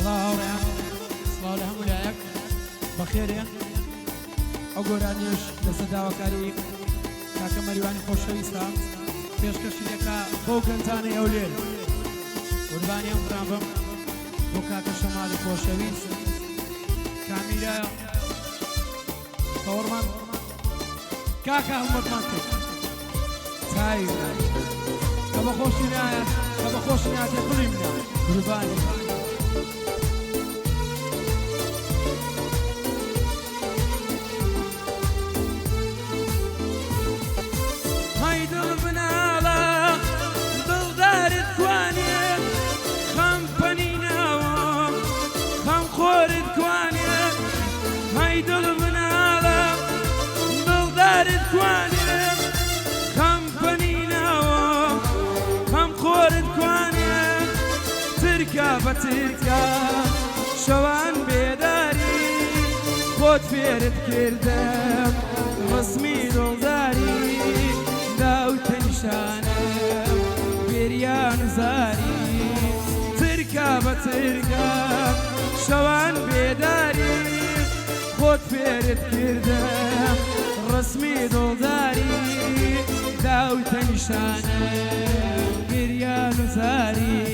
هاوڕێیان سڵاو لە هەموو لایەک بەخێرێ ئەو گۆرانیش لەسەر داواکاری کاکە مەریوانی خۆشەویستە پێشکەشی دەکا بۆ گەنجانەی ئەولێر قوربانی ئەم قوران بم بۆ کاکە شەماڵی خۆشەویست کامیرە تەوەڕمان کاکە هەمووەتمان کرد چای کە بە خۆشی نایە کە بە خۆشی ناتێ بڵی منە قوربانی بەترکە شەوان بێداری خۆت فێرت کردم ڕسمی دڵداری داوتە نیشانم گریان زاری ترکە بەترکە شەوان بێداری خۆت فێرت کردم ڕسمی دڵداری داوتە نیشانم گریان زاری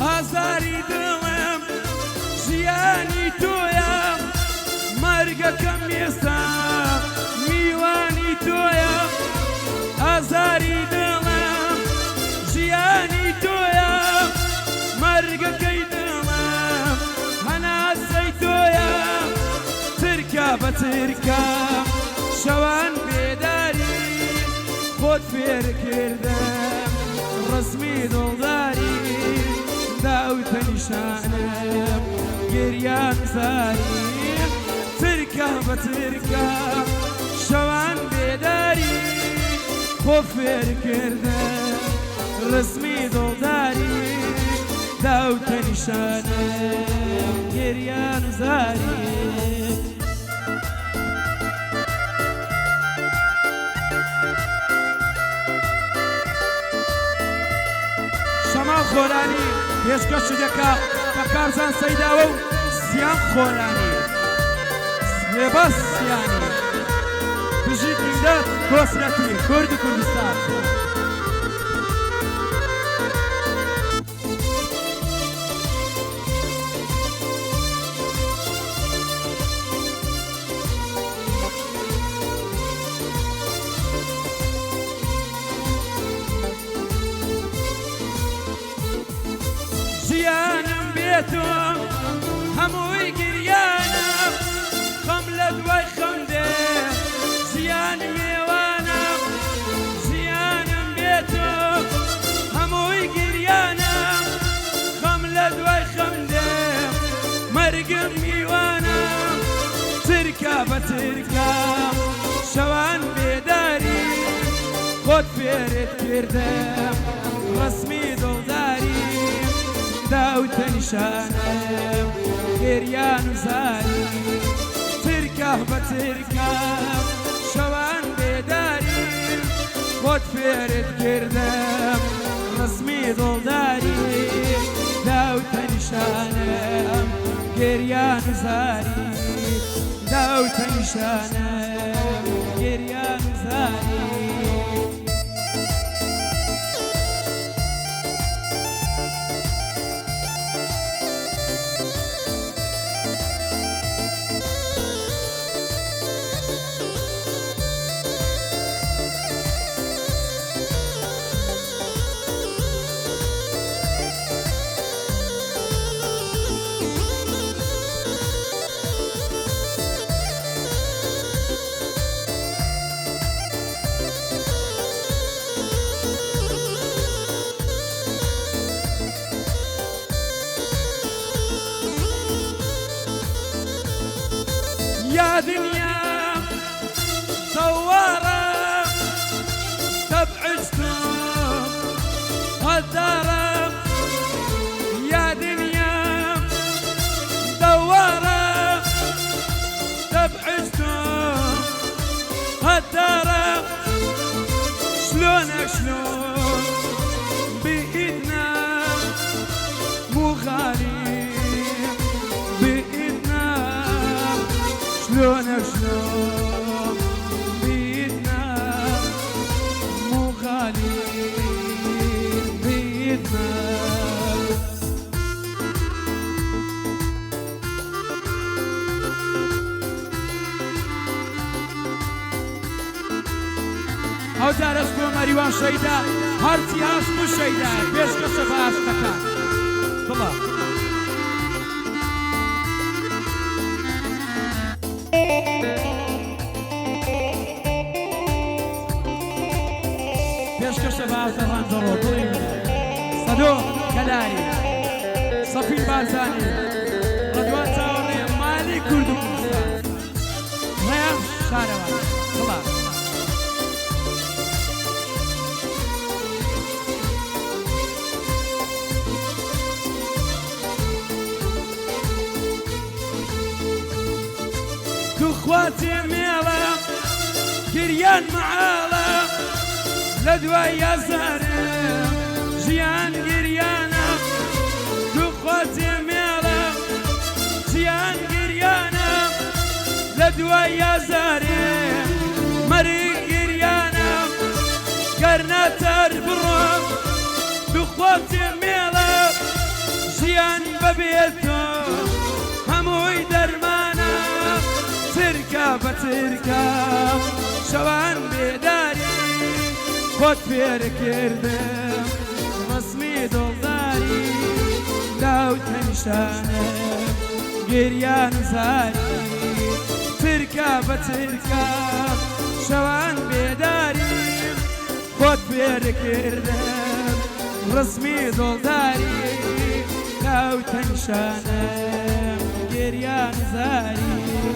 ئازاری دڵم ژیانی تۆیە مەرگەکەم ئێستا میوانی تۆیە ئازاری دڵم ژیانی تۆیە مەرگەکەی دڵم هەناسەی تۆیە ترکە بە ترکە شەوان بێداری خۆت فێر کردم ڕسمی دڵداری داوتە نیشانم گریان زاری ترکە بە ترکە شەوان بێداری خۆ فێر کردم ڕسمی دڵداری داوتە نیشانم گریان زاری شەماڵ خۆرانی پێشکەشی دەکا بە کارزان سەیداوە و زیان خۆرانی سێبەستیانی بژی دیندەت کۆسرەتی کوردی کوردستان ژیانم بێتم هەمووی گریانم خەم لە دوای خەم دێ ژیانی میێوانم ژیانم بێتم هەمووی گریانم خەم لە دوای خەم دێ مەرگم میوانم ترکە بە ترکە شەوان بێداری خۆت فێرت کردم ڕسمی دڵداری داوتە نیشانم گریان زاری ترکە بە ترکە شەوان بێداری خۆت فێرت کردم ڕسمی دڵداری داوتە نیشانم گریان زاری داوتە نیشانم گریان زاری يا دنيا دوارة تبعشتم غدارة يا دنيا دوارة تبعشتم غدارة شلونك شلون بإيدنا مو غالي بإيدنا شلونك شلون بإيدنا مو غالي بإيدنا ئەو جارەش بۆ مەریوان شەیدا هەرچی هاش بوو شەیدا پێشکەشە بە ئاشتەکان بڵا پێشکەشە بە ئاشتە ڕەنجەڕۆ دڵی سەدۆ کەلاری سەفین بارزانی ڕەدوان چاوەڕێ مالی کورد و کوردستان ڕێیان شارەوان بڵا خواتي ميلا كريان معالا لدواي يا زاري جيان كريانا خواتي ميلا جيان كريانا لدواي يا زاري مريق كريانا قرنا تربرم خواتي ميلا جيان ببيتو هموي درمانا تركا بتركا شوان بيداري خود فير كردم رسمي دولداري لو تنشانم گریان زاری تركا بتركا شوان بيداري خود فير كردم رسمي دولداري لو تنشانم گریان زاری